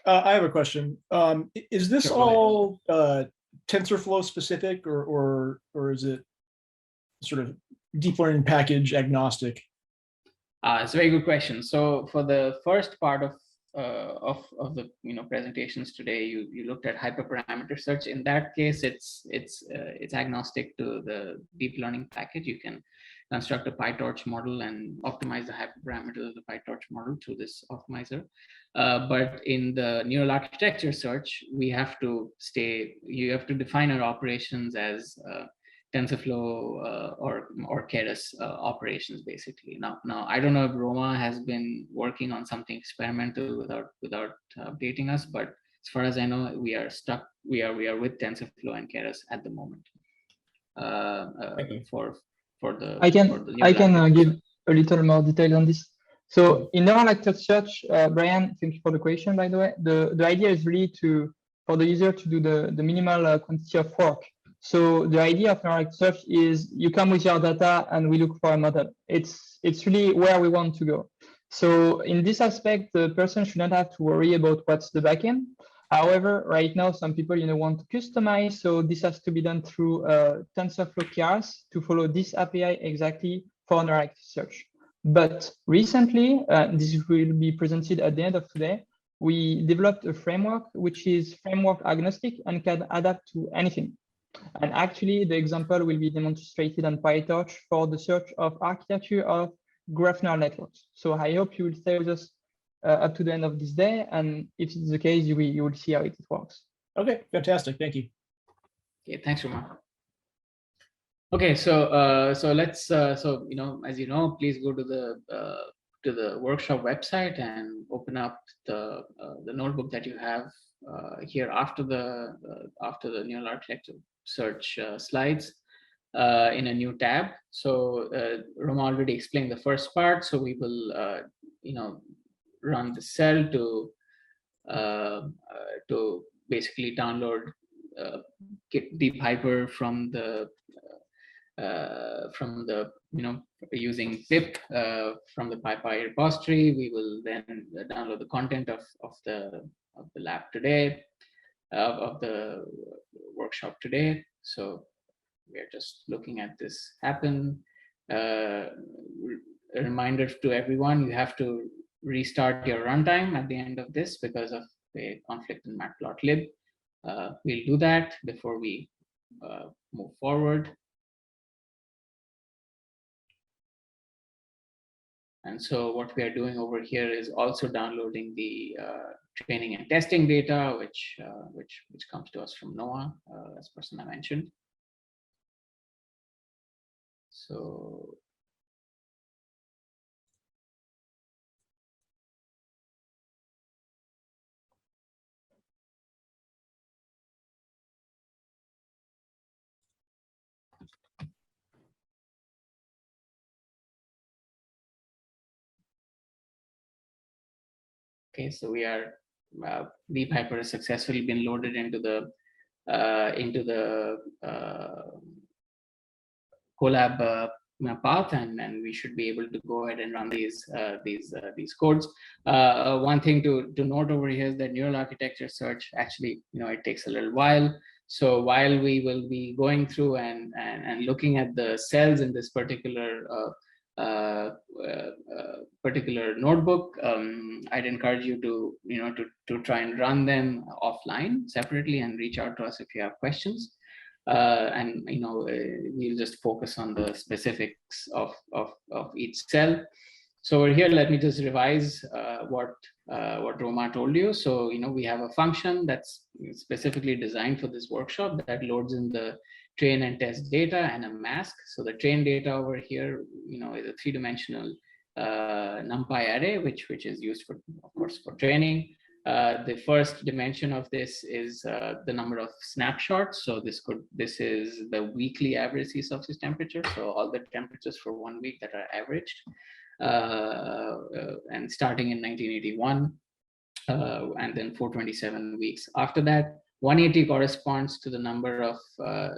I have a question. Is this all TensorFlow specific, or is it sort of deep learning package agnostic? It's a very good question. So for the first part of the presentations today, you looked at hyperparameter search. In that case, it's agnostic to the deep learning package. You can construct a PyTorch model and optimize the hyperparameters of the PyTorch model through this optimizer. But in the neural architecture search, you have to define our operations as TensorFlow or Keras operations, basically. Now I don't know if Roma has been working on something experimental without updating us, but as far as I know, we are stuck. We are with TensorFlow and Keras at the moment. I can give a little more detail on this. So in neural actor search, Brian, thank you for the question, by the way. The idea is really for the user to do the minimal quantity of work. So the idea of neural actor search is you come with your data and we look for a model. It's really where we want to go. So in this aspect, the person should not have to worry about what's the backend. However, right now, some people want to customize. So this has to be done through TensorFlow Keras to follow this API exactly for neural actor search. But recently, this will be presented at the end of today, we developed a framework which is framework agnostic and can adapt to anything. And actually, the example will be demonstrated on PyTorch for the search of architecture of graph neural networks. So I hope you will stay with us up to the end of this day. And if it's the case, you will see how it works. Okay, fantastic. Thank you. Okay, thanks, Roma. Okay, so let's as you know, please go to the workshop website and open up the notebook that you have here after the neural architecture search slides in a new tab. So Roma already explained the first part. So we will run the cell to basically download DeepHyper from the using pip from the PyPy repository. We will then download the content of the lab today, of the workshop today. So we are just looking at this happen. A reminder to everyone, you have to restart your runtime at the end of this because of a conflict in matplotlib. We'll do that before we move forward. And so what we are doing over here is also downloading the training and testing data, which comes to us from Noah, as person I mentioned. So okay, so we are DeepHyper has successfully been loaded into the Colab path, and we should be able to go ahead and run these codes. One thing to note over here is that neural architecture search actually, it takes a little while. So while we will be going through and looking at the cells in this particular notebook, I'd encourage you to try and run them offline separately and reach out to us if you have questions. And we'll just focus on the specifics of each cell. So over here, let me just revise what Roma told you. So we have a function that's specifically designed for this workshop that loads in the train and test data and a mask. So the train data over here, is a three-dimensional NumPy array, which is used for, of course, for training. The first dimension of this is the number of snapshots. So this is the weekly average C/S temperature. So all the temperatures for 1 week that are averaged, and starting in 1981, and then 427 weeks after that. 180 corresponds to the number of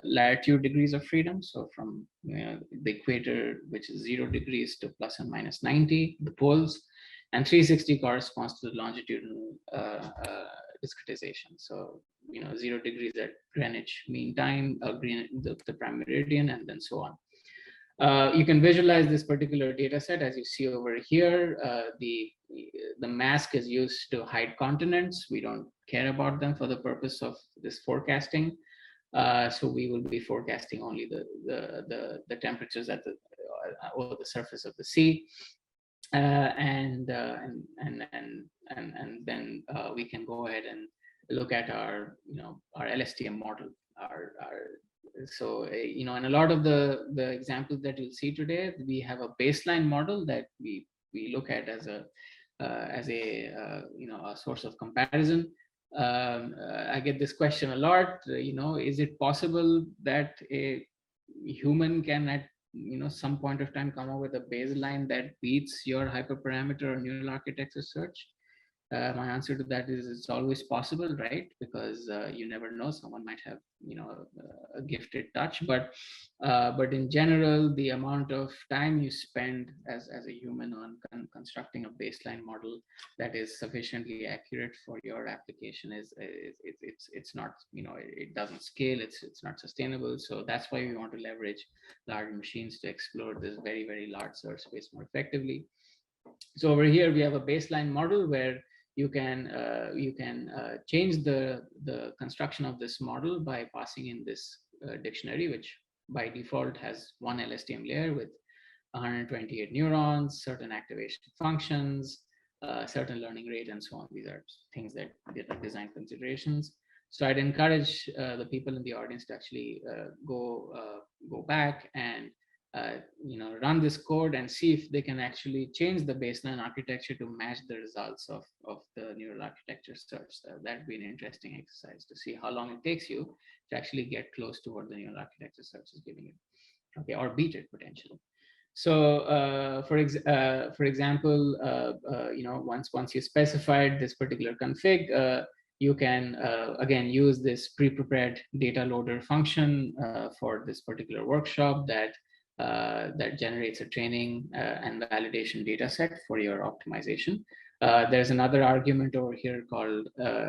latitude degrees of freedom. So from the equator, which is 0 degrees, to plus and minus 90, the poles. And 360 corresponds to the longitudinal discretization. So, 0 degrees at Greenwich Mean Time, the prime meridian, and then so on. You can visualize this particular data set as you see over here. The mask is used to hide continents. We don't care about them for the purpose of this forecasting. So we will be forecasting only the temperatures at the or the surface of the sea, and then we can go ahead and look at our our LSTM model. So in a lot of the examples that you'll see today, we have a baseline model that we look at as a a source of comparison. I get this question a lot. Is it possible that a human can at some point of time come up with a baseline that beats your hyperparameter or neural architecture search? My answer to that is it's always possible, right? Because you never know, someone might have a gifted touch, but in general, the amount of time you spend as a human on constructing a baseline model that is sufficiently accurate for your application it's not, it doesn't scale, it's not sustainable. So that's why we want to leverage large machines to explore this very, very large search space more effectively. So over here we have a baseline model where you can change the construction of this model by passing in this dictionary, which by default has one LSTM layer with 128 neurons, certain activation functions, certain learning rate, and so on. These are things that are design considerations. So I'd encourage the people in the audience to actually go back and run this code and see if they can actually change the baseline architecture to match the results of the neural architecture search. That'd be an interesting exercise to see how long it takes you to actually get close to what the neural architecture search is giving you, okay, or beat it potentially. So for example, once you specified this particular config, you can again use this pre-prepared data loader function for this particular workshop that generates a training and validation data set for your optimization. There's another argument over here called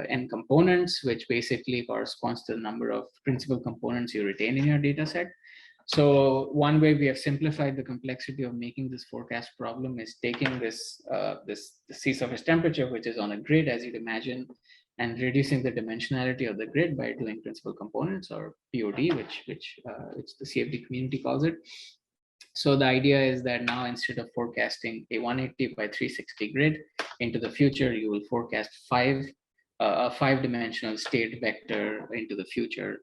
n components, which basically corresponds to the number of principal components you retain in your data set. So one way we have simplified the complexity of making this forecast problem is taking this sea surface temperature, which is on a grid, as you'd imagine, and reducing the dimensionality of the grid by doing principal components, or POD, which the CFD community calls it. So the idea is that now, instead of forecasting a 180 by 360 grid into the future, you will forecast a 5-dimensional state vector into the future,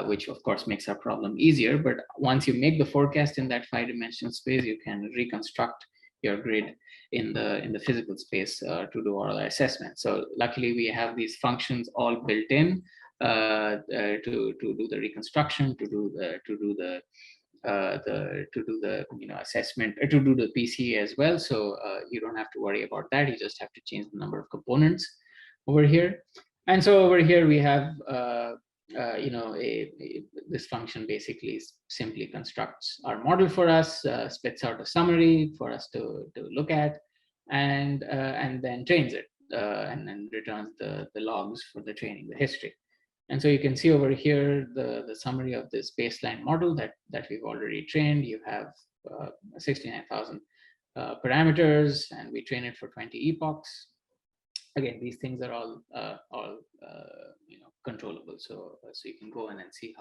which of course makes our problem easier. But once you make the forecast in that 5-dimensional space, you can reconstruct your grid in the physical space to do all the assessment. So luckily we have these functions all built in to do the reconstruction, to do the assessment, to do the PCA as well. So you don't have to worry about that. You just have to change the number of components over here. And so over here we have this function basically simply constructs our model for us, spits out a summary for us to look at, and then trains it, and then returns the logs for the training, the history. And so you can see over here the summary of this baseline model that we've already trained. You have 69,000 parameters, and we train it for 20 epochs. Again, these things are all controllable. So you can go in and see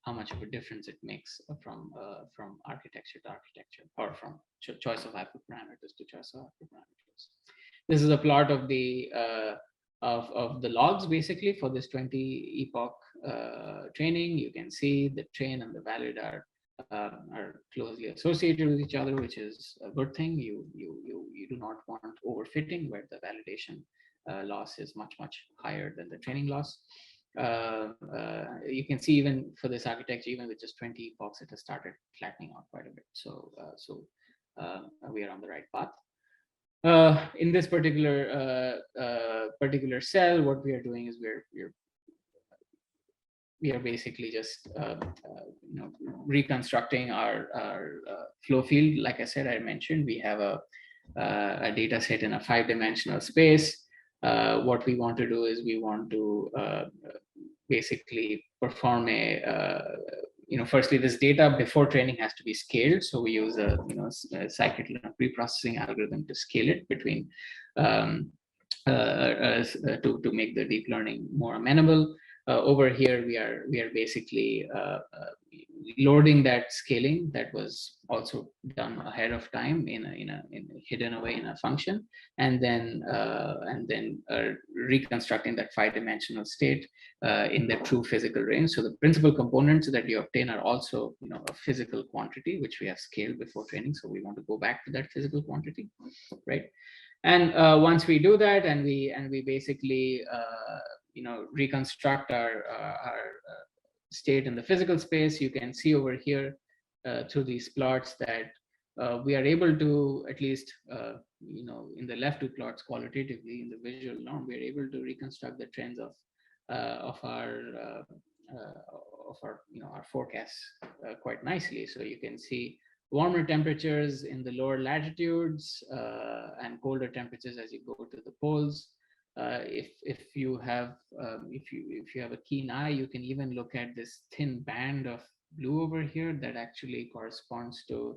how much of a difference it makes from architecture to architecture, or from choice of hyperparameters to choice of hyperparameters. This is a plot of the logs basically for this 20 epoch training. You can see the train and the valid are closely associated with each other, which is a good thing. You do not want overfitting, where the validation loss is much higher than the training loss. You can see even for this architecture, even with just 20 epochs, it has started flattening out quite a bit. So we are on the right path. In this particular cell, what we are doing is we are basically just reconstructing our flow field. Like I said, I mentioned we have a data set in a 5-dimensional space. what we want to do is we want to basically perform firstly, this data before training has to be scaled. So we use a scikit-learn pre-processing algorithm to scale it between to make the deep learning more amenable. Over here, we are basically loading that scaling that was also done ahead of time hidden away in a function, and then reconstructing that 5-dimensional state in the true physical range. So the principal components that you obtain are also a physical quantity which we have scaled before training. So we want to go back to that physical quantity, right? And once we do that, and we basically reconstruct our state in the physical space, you can see over here through these plots that we are able to, at least in the left two plots qualitatively in the visual norm, we are able to reconstruct the trends of our forecasts quite nicely. So you can see warmer temperatures in the lower latitudes and colder temperatures as you go to the poles. If you have a keen eye, you can even look at this thin band of blue over here that actually corresponds to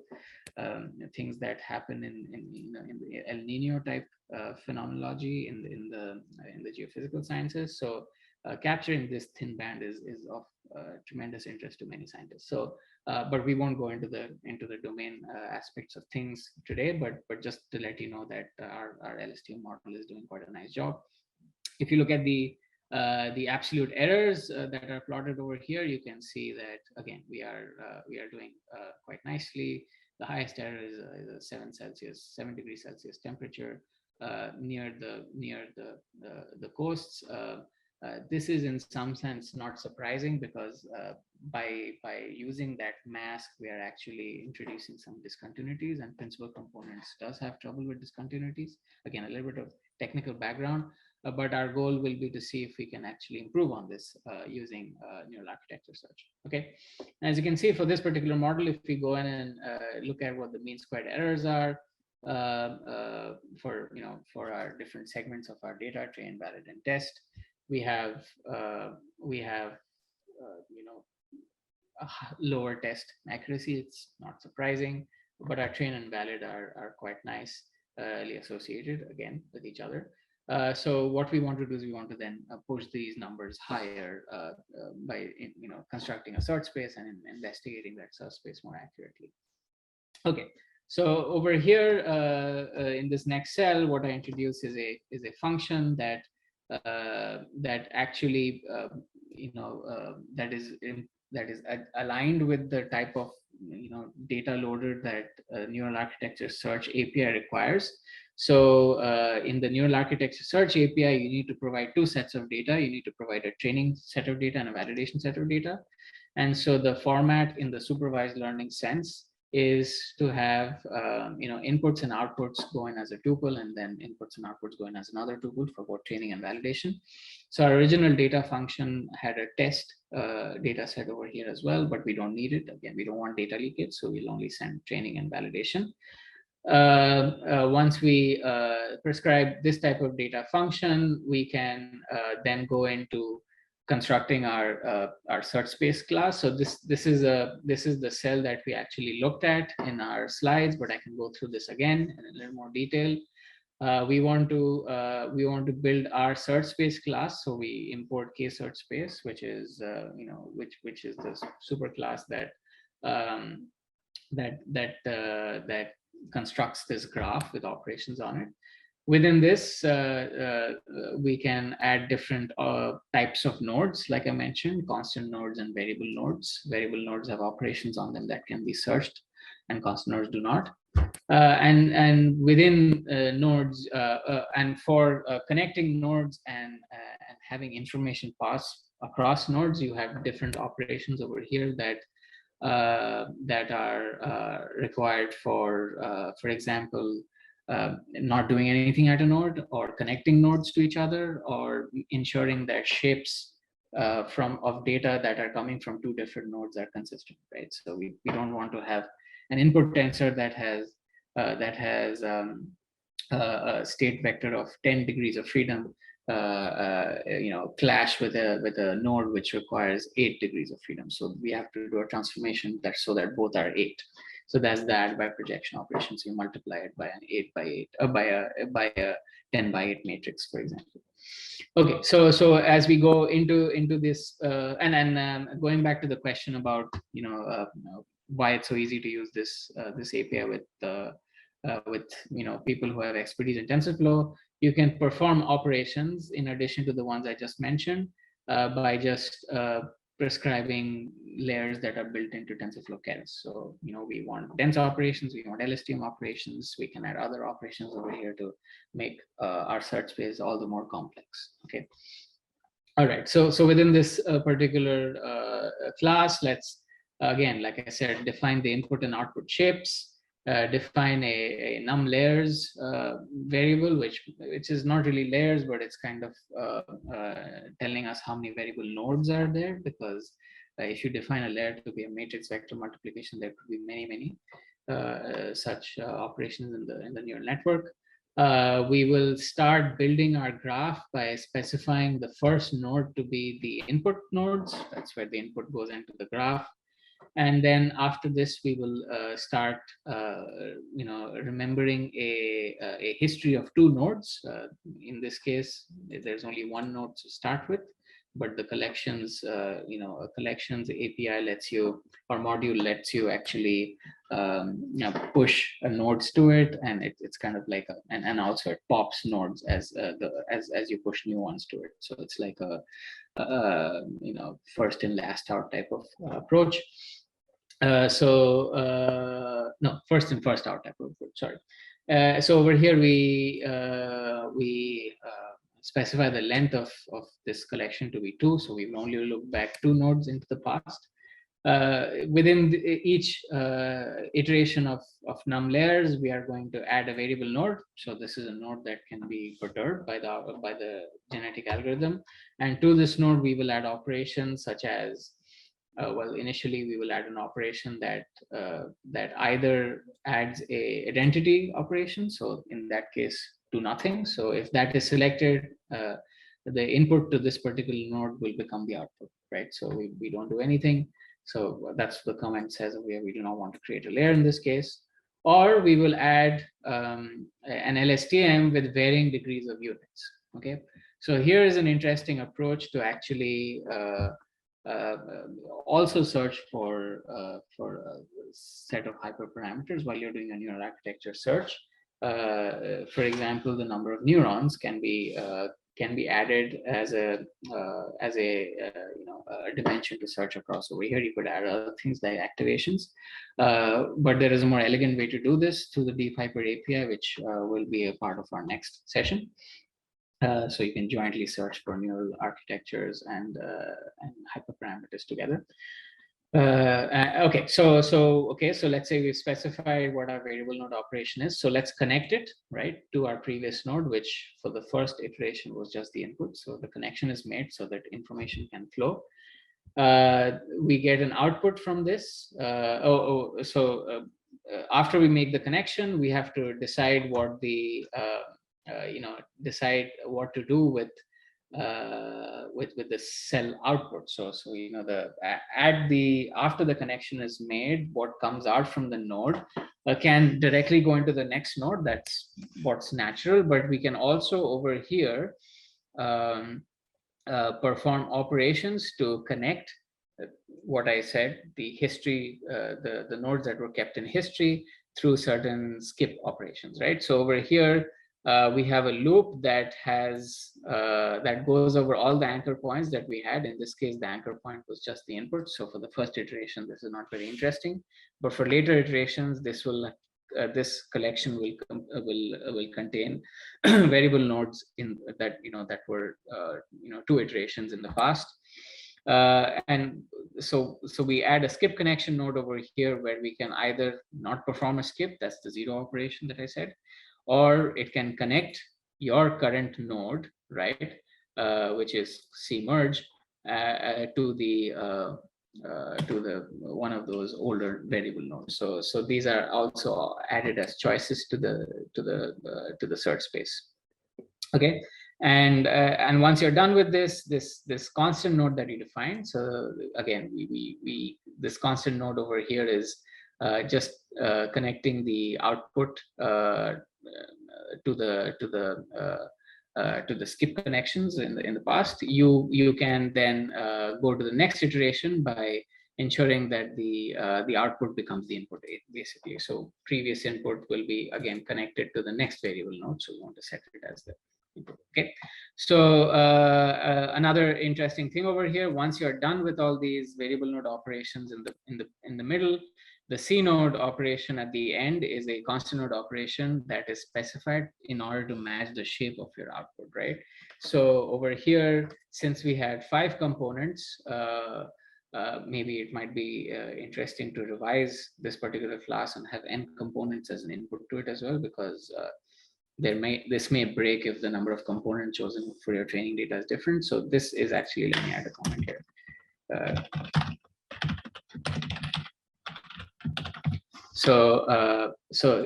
things that happen in the El Nino type phenomenology in the geophysical sciences. So capturing this thin band is of tremendous interest to many scientists. So but we won't go into the domain aspects of things today, but just to let you know that our LSTM model is doing quite a nice job. If you look at the absolute errors that are plotted over here, you can see that again we are doing quite nicely. The highest error is a 7 degrees Celsius temperature near the coasts. This is in some sense not surprising, because by using that mask, we are actually introducing some discontinuities, and principal components does have trouble with discontinuities. Again, a little bit of technical background, but our goal will be to see if we can actually improve on this using neural architecture search. Okay, as you can see for this particular model, if we go in and look at what the mean squared errors are for our different segments of our data, train, valid, and test, we have a lower test accuracy. It's not surprising, but our train and valid are quite nicely associated again with each other. So what we want to do is we want to then push these numbers higher by constructing a search space and investigating that search space more accurately. Okay, so over here in this next cell, what I introduce is a function that actually that is aligned with the type of data loader that neural architecture search API requires. So in the neural architecture search API, you need to provide two sets of data. You need to provide a training set of data and a validation set of data. And so the format in the supervised learning sense is to have inputs and outputs go in as a tuple, and then inputs and outputs go in as another tuple for both training and validation. So our original data function had a test data set over here as well, but we don't need it. Again, we don't want data leakage, so we'll only send training and validation. Once we prescribe this type of data function, we can then go into constructing our search space class. So this is the cell that we actually looked at in our slides, but I can go through this again in a little more detail. We want to build our search space class. So we import k search space, which is which is the super class that that constructs this graph with operations on it. Within this, we can add different types of nodes, like I mentioned, constant nodes and variable nodes. Variable nodes have operations on them that can be searched, and constant nodes do not. And within nodes, and for connecting nodes and having information pass across nodes, you have different operations over here that are required for example, not doing anything at a node, or connecting nodes to each other, or ensuring that shapes of data that are coming from two different nodes are consistent, right? So we don't want to have an input tensor that has state vector of 10 degrees of freedom clash with a node which requires 8 degrees of freedom. So we have to do a transformation that so that both are 8. So that's the add by projection operation. So you multiply it by an 8 by 8 by a 10 by 8 matrix, for example. Okay, so as we go into this, going back to the question about why it's so easy to use this API with people who have expertise in TensorFlow, you can perform operations in addition to the ones I just mentioned by just prescribing layers that are built into TensorFlow keras. So we want dense operations, we want LSTM operations, we can add other operations over here to make our search space all the more complex. Okay. All right. So within this particular class, let's again, like I said, define the input and output shapes. Define a num layers variable, which is not really layers, but it's kind of telling us how many variable nodes are there, because if you define a layer to be a matrix vector multiplication, there could be many such operations in the neural network. We will start building our graph by specifying the first node to be the input nodes. That's where the input goes into the graph. And then after this, we will start, remembering a history of 2 nodes. In this case, there's only 1 node to start with, but the collections, collections API lets you, or module lets you actually push nodes to it, and it's kind of like and also it pops nodes as you push new ones to it. So it's like a first in last out type of approach. No, first in first out type of approach, sorry. So over here we specify the length of this collection to be 2. So we will only look back 2 nodes into the past. Within each iteration of num layers, we are going to add a variable node. So this is a node that can be perturbed by the genetic algorithm. And to this node, we will add operations such as initially we will add an operation that either adds a identity operation. So in that case, do nothing. So if that is selected, the input to this particular node will become the output, right? So we don't do anything. So that's the comment says we do not want to create a layer in this case. Or we will add an LSTM with varying degrees of units. Okay. So here is an interesting approach to actually also search for a set of hyperparameters while you're doing a neural architecture search. For example, the number of neurons can be added as a dimension to search across. Over here, you could add other things like activations, but there is a more elegant way to do this through the DeepHyper API, which will be a part of our next session. So you can jointly search for neural architectures and hyperparameters together. Okay, so let's say we've specified what our variable node operation is. So let's connect it right to our previous node, which for the first iteration was just the input. So the connection is made so that information can flow. We get an output from this. After we make the connection, we have to decide what the decide what to do with the cell output. So after the connection is made, what comes out from the node can directly go into the next node. That's what's natural, but we can also over here perform operations to connect what I said, the history, the nodes that were kept in history through certain skip operations, right? So over here, we have a loop that has that goes over all the anchor points that we had. In this case, the anchor point was just the input. So for the first iteration, this is not very interesting. But for later iterations, this collection will contain variable nodes in that that were 2 iterations in the past. And so we add a skip connection node over here where we can either not perform a skip, that's the 0 operation that I said, or it can connect your current node, right, which is C merge, to the one of those older variable nodes. So these are also added as choices to the search space. Okay, and once you're done with this constant node that you define. So again, we this constant node over here is just connecting the output to the skip connections in the past. You can then go to the next iteration by ensuring that the output becomes the input, basically. So previous input will be again connected to the next variable node. So we want to set it as the input. Okay. So another interesting thing over here, once you're done with all these variable node operations in the middle, the C node operation at the end is a constant node operation that is specified in order to match the shape of your output, right? So over here, since we had 5 components, maybe it might be interesting to revise this particular class and have n components as an input to it as well, because this may break if the number of components chosen for your training data is different. So this is actually, let me add a comment here. So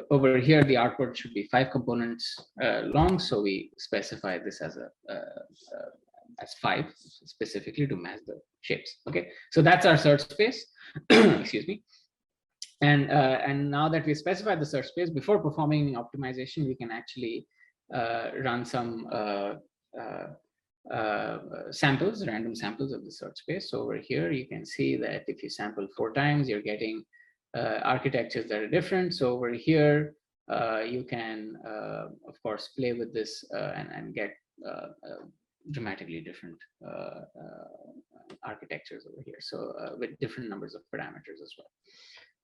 over here, the output should be 5 components long. So we specify this as as 5 specifically to match the shapes. Okay, so that's our search space. Excuse me. And now that we specified the search space, before performing optimization, we can actually run some samples, random samples of the search space. So over here, you can see that if you sample 4 times, you're getting architectures that are different. So over here, you can, of course, play with this and get dramatically different architectures over here. So with different numbers of parameters as well.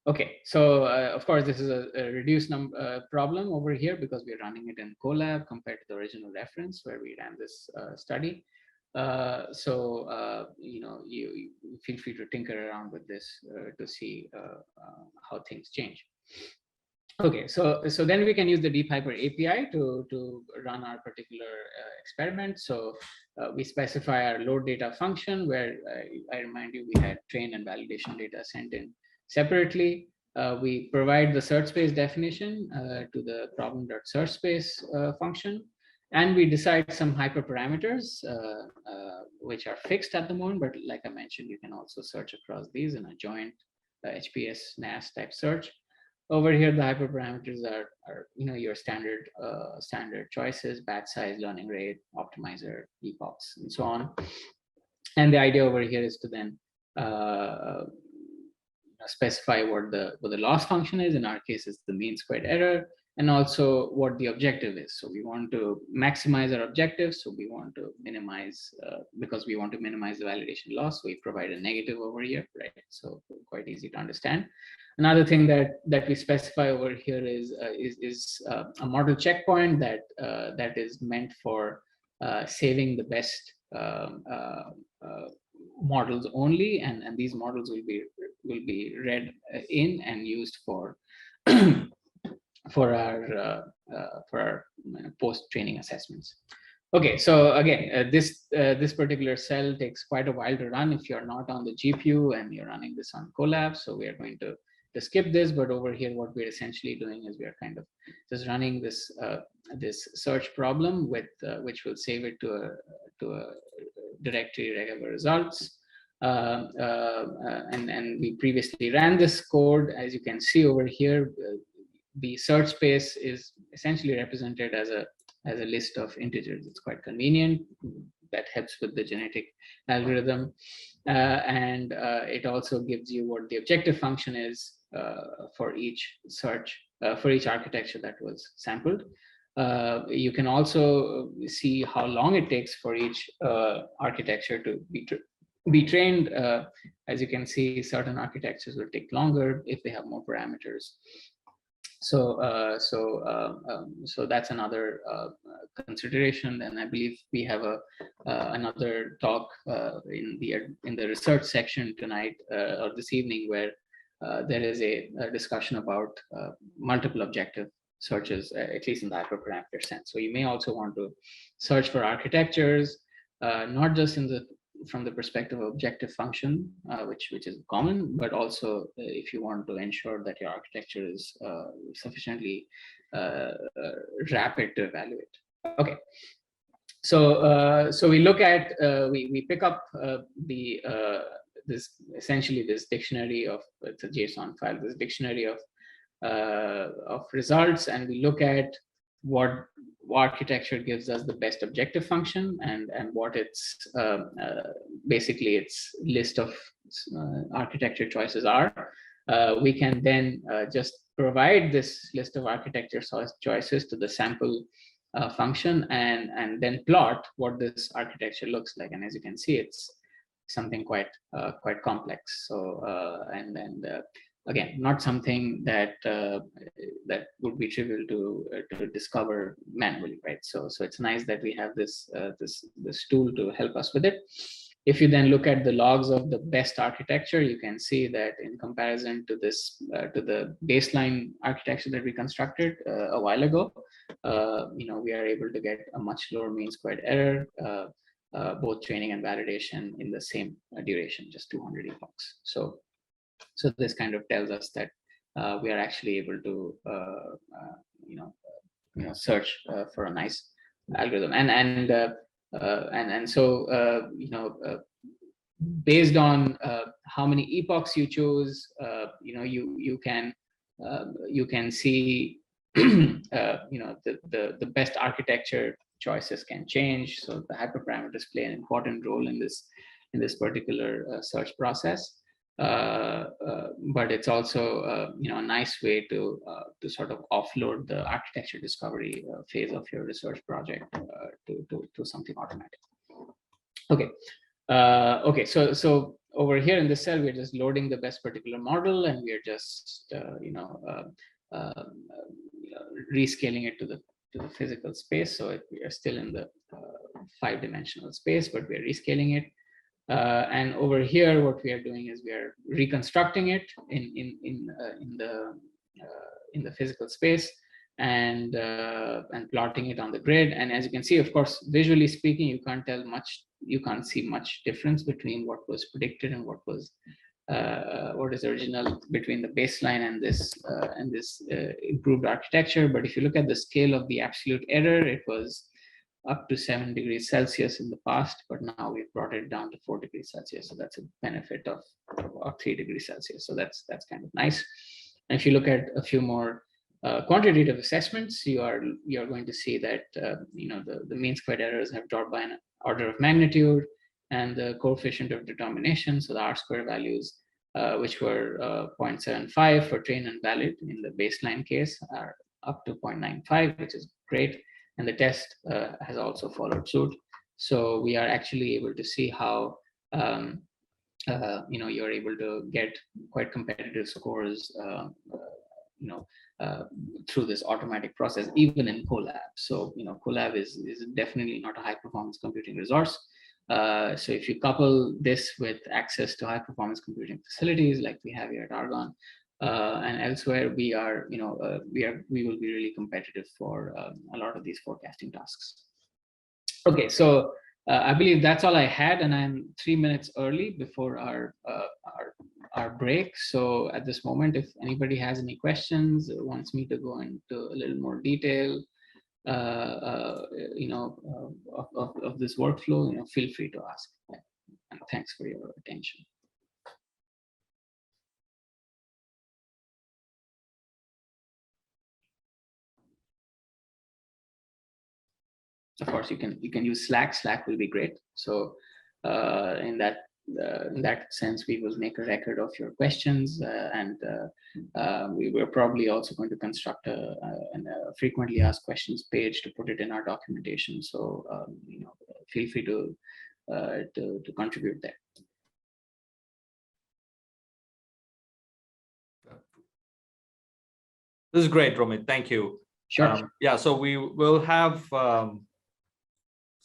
Okay, so of course, this is a reduced problem over here because we're running it in Colab compared to the original reference where we ran this study. You know, you feel free to tinker around with this to see how things change. Okay, so then we can use the DeepHyper API to run our particular experiment. So we specify our load data function where I remind you we had train and validation data sent in separately. We provide the search space definition to the problem.searchSpace function, and we decide some hyperparameters which are fixed at the moment, but like I mentioned, you can also search across these in a joint HPS NAS type search. Over here, the hyperparameters are you know, your standard choices: batch size, learning rate, optimizer, epochs, and so on. And the idea over here is to then specify what the loss function is. In our case, it's the mean squared error, and also what the objective is. So we want to maximize our objective. So we want to minimize, because we want to minimize the validation loss, we provide a negative over here, right? So quite easy to understand. Another thing that we specify over here is a model checkpoint that is meant for saving the best models only, and these models will be read in and used for our post-training assessments. Okay, so again, this particular cell takes quite a while to run if you're not on the GPU and you're running this on Colab. So we are going to skip this, but over here, what we're essentially doing is we are kind of just running this this search problem with which will save it to a directory regular results. And we previously ran this code. As you can see over here, the search space is essentially represented as a list of integers. It's quite convenient. That helps with the genetic algorithm. And it also gives you what the objective function is for each search, for each architecture that was sampled. You can also see how long it takes for each architecture to be trained. As you can see, certain architectures will take longer if they have more parameters. So that's another consideration. And I believe we have another talk in the research section tonight or this evening, where there is a discussion about multiple objective searches, at least in the hyperparameter sense. So you may also want to search for architectures, not just in the from the perspective of objective function, which is common, but also if you want to ensure that your architecture is sufficiently rapid to evaluate. Okay. So we look at we pick up this essentially this dictionary of, it's a JSON file, this dictionary of results, and we look at what architecture gives us the best objective function, and what its basically its list of architecture choices are. We can then just provide this list of architecture choices to the sample function, and then plot what this architecture looks like. And as you can see, it's something quite complex. So again, not something that that would be trivial to discover manually, right? So it's nice that we have this this tool to help us with it. If you then look at the logs of the best architecture, you can see that in comparison to this to the baseline architecture that we constructed a while ago, we are able to get a much lower mean squared error, both training and validation in the same duration, just 200 epochs. So this kind of tells us that we are actually able to search for a nice algorithm, and so based on how many epochs you choose, you can see the best architecture choices can change. So the hyperparameters play an important role in this particular search process. But it's also a nice way to sort of offload the architecture discovery phase of your research project to something automatic. Okay. Okay, so over here in this cell, we're just loading the best particular model, and we're just rescaling it to the physical space. So we are still in the 5-dimensional space, but we're rescaling it. And over here, what we are doing is we are reconstructing it in the physical space, and plotting it on the grid. And as you can see, of course, visually speaking, you can't tell much. You can't see much difference between what was predicted and what is original between the baseline and this improved architecture. But if you look at the scale of the absolute error, it was up to 7 degrees Celsius in the past, but now we've brought it down to 4 degrees Celsius. So that's a benefit of 3 degrees Celsius. So that's kind of nice. And if you look at a few more quantitative assessments, you are going to see that the mean squared errors have dropped by an order of magnitude, and the coefficient of determination, so the R-square values, which were 0.75 for train and valid in the baseline case, are up to 0.95, which is great. And the test has also followed suit. So we are actually able to see how you're able to get quite competitive scores through this automatic process, even in Colab. So Colab is definitely not a high performance computing resource. So if you couple this with access to high performance computing facilities like we have here at Argonne and elsewhere, we will be really competitive for a lot of these forecasting tasks. Okay, so I believe that's all I had, and I'm 3 minutes early before our break. So at this moment, if anybody has any questions, wants me to go into a little more detail, of this workflow, feel free to ask. And thanks for your attention. Of course, you can use Slack. Slack will be great. So in that sense, we will make a record of your questions, and we were probably also going to construct a frequently asked questions page to put it in our documentation. So feel free to contribute there. This is great, Romit. Thank you. Sure. Yeah, so we will have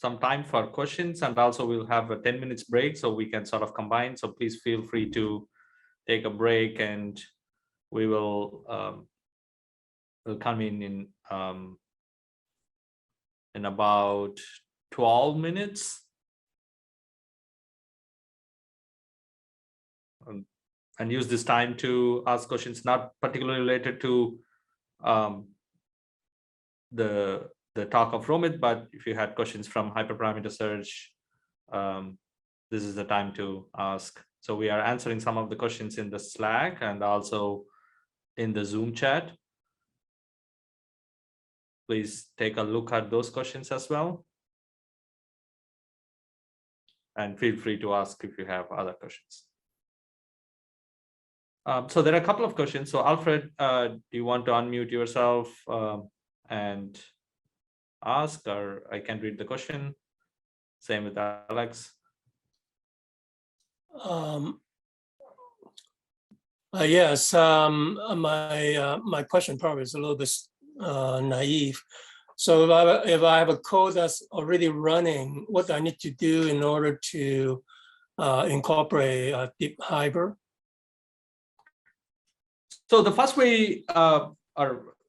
some time for questions, and also we'll have a 10 minutes break so we can sort of combine. So please feel free to take a break, and we will we'll come in about 12 minutes. and use this time to ask questions not particularly related to the talk of Romit, but if you had questions from hyperparameter search, this is the time to ask. So we are answering some of the questions in the Slack and also in the Zoom chat. Please take a look at those questions as well. And feel free to ask if you have other questions. So there are a couple of questions. So Alfred, do you want to unmute yourself and ask, or I can read the question? Same with Alex. Yes, my question probably is a little bit naive. So if I have a code that's already running, what do I need to do in order to incorporate DeepHyper? So the first way, or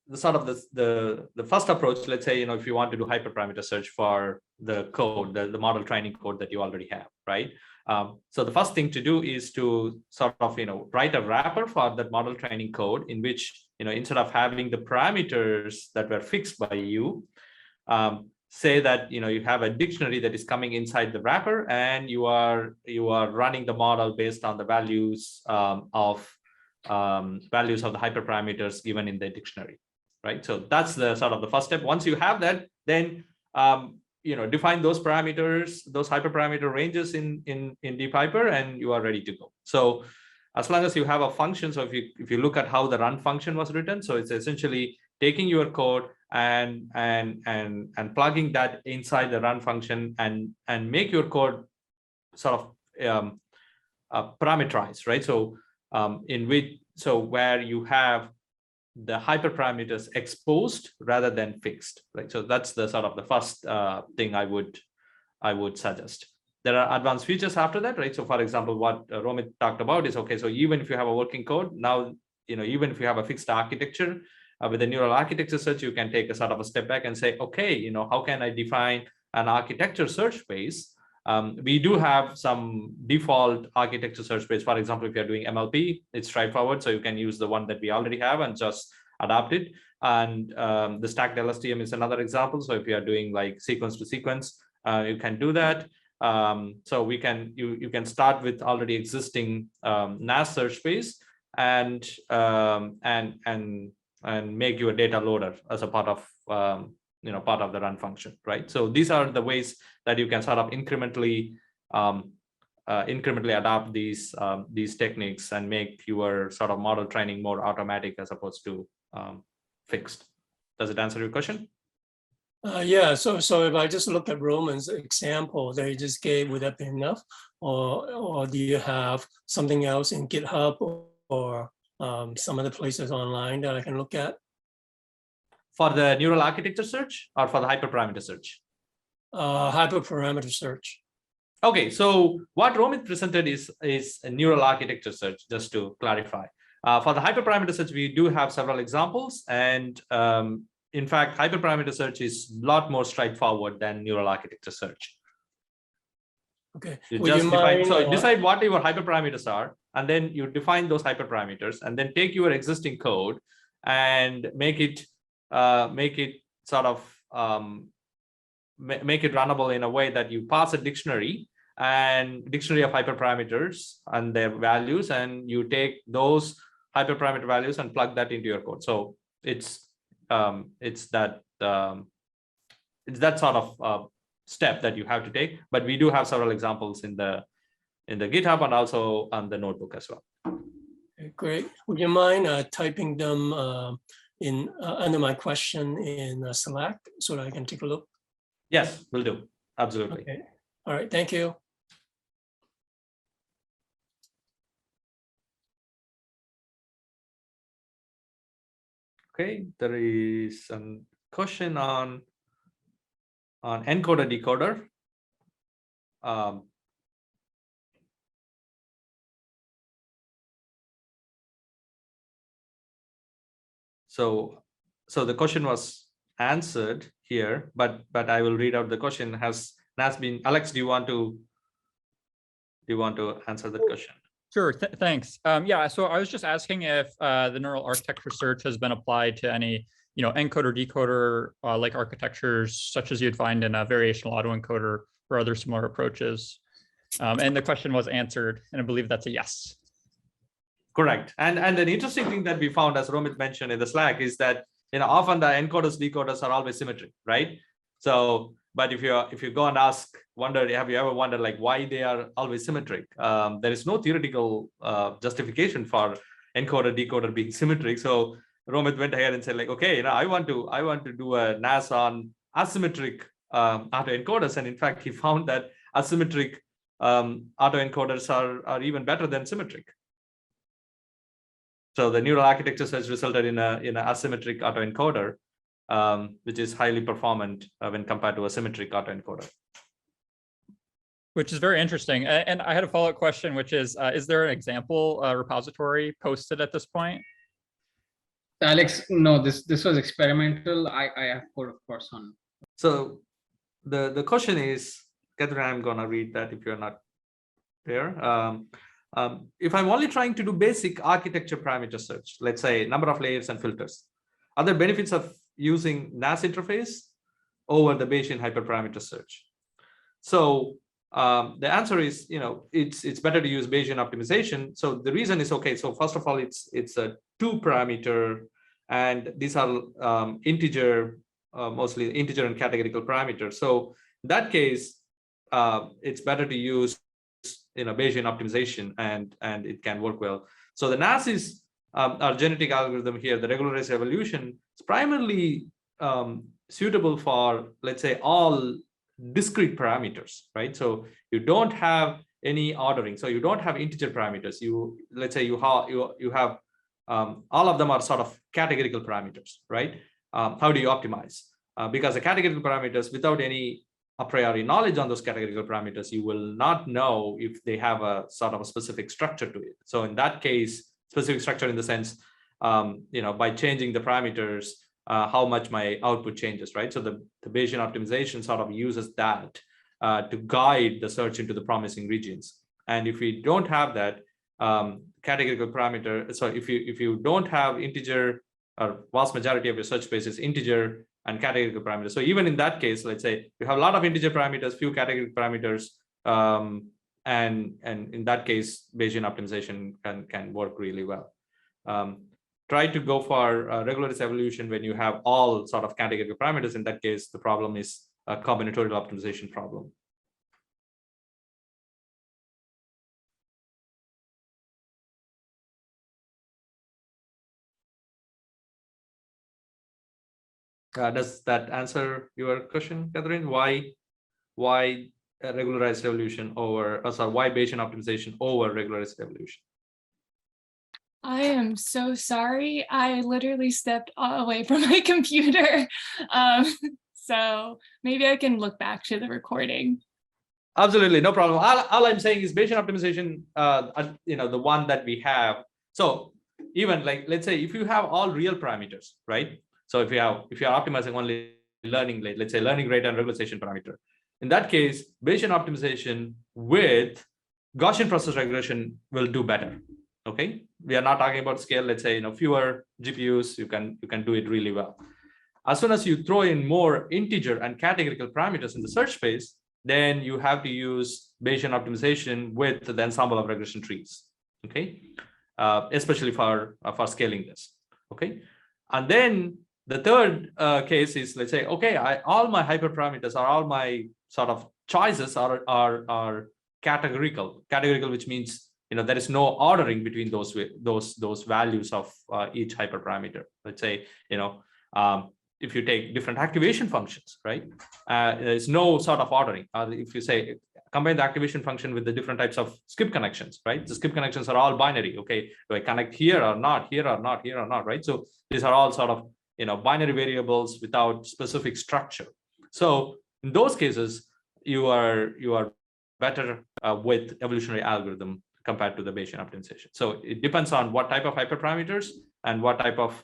the sort of the first approach, let's say, if you want to do hyperparameter search for the code, the model training code that you already have, right? So the first thing to do is to sort of, write a wrapper for that model training code in which, instead of having the parameters that were fixed by you, say that, you have a dictionary that is coming inside the wrapper and you are running the model based on the values of the hyperparameters given in the dictionary, right? So that's the sort of the first step. Once you have that, then define those parameters, those hyperparameter ranges in DeepHyper, and you are ready to go. So as long as you have a function, so if you look at how the run function was written, so it's essentially taking your code and plugging that inside the run function and make your code sort of parameterized, right? So where you have the hyperparameters exposed rather than fixed, right? So that's the sort of the first thing I would suggest. There are advanced features after that, right? So for example, what Romit talked about is, okay, so even if you have a working code now, even if you have a fixed architecture with the neural architecture search, you can take a sort of a step back and say, okay, how can I define an architecture search space? We do have some default architecture search space. For example, if you're doing MLP, it's straightforward. So you can use the one that we already have and just adapt it. And the stacked LSTM is another example. So if you are doing like sequence to sequence, you can do that. So you can start with already existing NAS search space and make your data loader as a part of part of the run function, right? So these are the ways that you can sort of incrementally adapt these techniques and make your sort of model training more automatic as opposed to fixed. Does it answer your question? Yeah, so if I just look at Roman's example that he just gave, would that be enough? Or do you have something else in GitHub or some other places online that I can look at? For the neural architecture search or for the hyperparameter search? Hyperparameter search. Okay, so what Romit presented is a neural architecture search, just to clarify. For the hyperparameter search, we do have several examples, and in fact, hyperparameter search is a lot more straightforward than neural architecture search. Okay. Decide what your hyperparameters are, and then you define those hyperparameters, and then take your existing code and make it sort of make it runnable in a way that you pass a dictionary of hyperparameters and their values, and you take those hyperparameter values and plug that into your code. So it's that sort of step that you have to take, but we do have several examples in the GitHub and also on the notebook as well. Okay, great. Would you mind typing them in under my question in Slack so that I can take a look? Yes, will do. Absolutely. Okay. All right. Thank you. Okay, there is a question on encoder decoder. So the question was answered here, but I will read out the question. Has been Alex? Do you want to answer that question? Sure, thanks. Yeah, so I was just asking if the neural architecture search has been applied to any, encoder decoder like architectures such as you'd find in a variational autoencoder or other similar approaches. And the question was answered, and I believe that's a yes. Correct. And an interesting thing that we found, as Romit mentioned in the Slack, is that often the encoders decoders are always symmetric, right? So, but if you go and have you ever wondered like why they are always symmetric? There is no theoretical justification for encoder decoder being symmetric. So Romit went ahead and said like, okay, I want to do a NAS on asymmetric autoencoders, and in fact he found that asymmetric autoencoders are even better than symmetric. So the neural architectures has resulted in an asymmetric autoencoder, which is highly performant when compared to a symmetric autoencoder. Which is very interesting. And I had a follow-up question, which is there an example repository posted at this point? Alex, no, this was experimental. I have code, of course, on. So the question is, Catherine, I'm gonna read that if you're not there. If I'm only trying to do basic architecture parameter search, let's say number of layers and filters, are there benefits of using NAS interface over the Bayesian hyperparameter search? So the answer is, it's better to use Bayesian optimization. So the reason is, okay, so first of all, it's a 2-parameter, and these are integer, mostly integer and categorical parameters. So in that case, it's better to use Bayesian optimization, and it can work well. So the NAS is our genetic algorithm here. The regularized evolution is primarily suitable for, let's say, all discrete parameters, right? So you don't have any ordering. So you don't have integer parameters. Let's say you have all of them are sort of categorical parameters, right? How do you optimize? Because the categorical parameters, without any a priori knowledge on those categorical parameters, you will not know if they have a sort of a specific structure to it. So in that case, specific structure in the sense, by changing the parameters, how much my output changes, right? So the Bayesian optimization sort of uses that to guide the search into the promising regions. And if we don't have that categorical parameter, so if you don't have integer, or vast majority of your search space is integer and categorical parameters. So even in that case, let's say you have a lot of integer parameters, few categorical parameters, and in that case, Bayesian optimization can work really well. Try to go for regularized evolution when you have all sort of categorical parameters. In that case, the problem is a combinatorial optimization problem. Does that answer your question, Catherine? Why regularized evolution over, why Bayesian optimization over regularized evolution? I am so sorry. I literally stepped away from my computer. So maybe I can look back to the recording. Absolutely, no problem. All I'm saying is Bayesian optimization, the one that we have. So even like, let's say if you have all real parameters, right? So if you're optimizing only learning rate, let's say learning rate and regularization parameter, in that case, Bayesian optimization with Gaussian process regression will do better. Okay, we are not talking about scale. Let's say fewer GPUs, you can do it really well. As soon as you throw in more integer and categorical parameters in the search space, then you have to use Bayesian optimization with the ensemble of regression trees. Okay, especially for scaling this. Okay, and then the third case is, let's say, okay, all my hyperparameters or all my sort of choices are categorical, which means there is no ordering between those values of each hyperparameter. Let's say if you take different activation functions, right? There's no sort of ordering. If you say combine the activation function with the different types of skip connections, right? The skip connections are all binary. Okay, do I connect here or not, here or not, here or not, right? So these are all sort of binary variables without specific structure. So in those cases, you are better with evolutionary algorithm compared to the Bayesian optimization. So it depends on what type of hyperparameters and what type of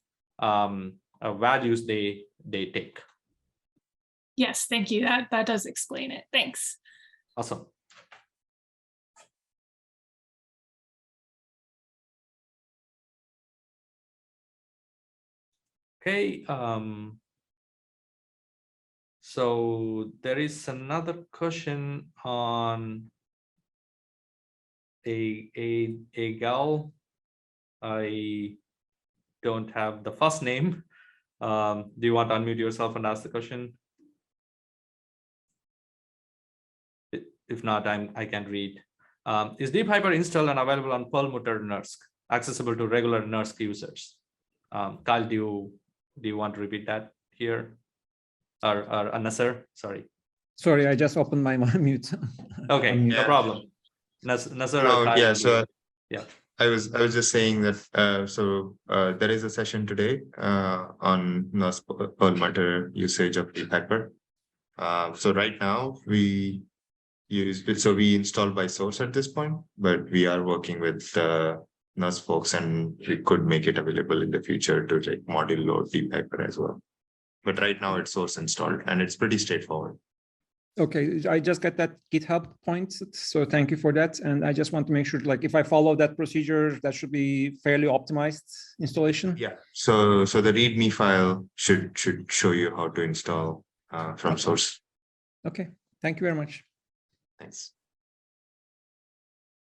values they take. Yes, thank you. That does explain it. Thanks. Awesome. Okay. So there is another question on a gal. I don't have the first name. Do you want to unmute yourself and ask the question? If not, I can read. Is DeepHyper installed and available on Perlmutter NERSC, accessible to regular NERSC users? Kyle, do you want to repeat that here? Or Nasser, sorry. Sorry, I just opened my mute. Okay, Unmute. no problem. Nasser, No, Kyle, yeah, so yeah. I was just saying that there is a session today on Perlmutter usage of DeepHyper. So right now we install by source at this point, but we are working with NUS folks, and we could make it available in the future to like module load DeepHyper as well. But right now it's source installed and it's pretty straightforward. Okay, I just got that GitHub point, so thank you for that. And I just want to make sure, like, if I follow that procedure, that should be fairly optimized installation. Yeah. So the README file should show you how to install from source. Okay, thank you very much. Thanks.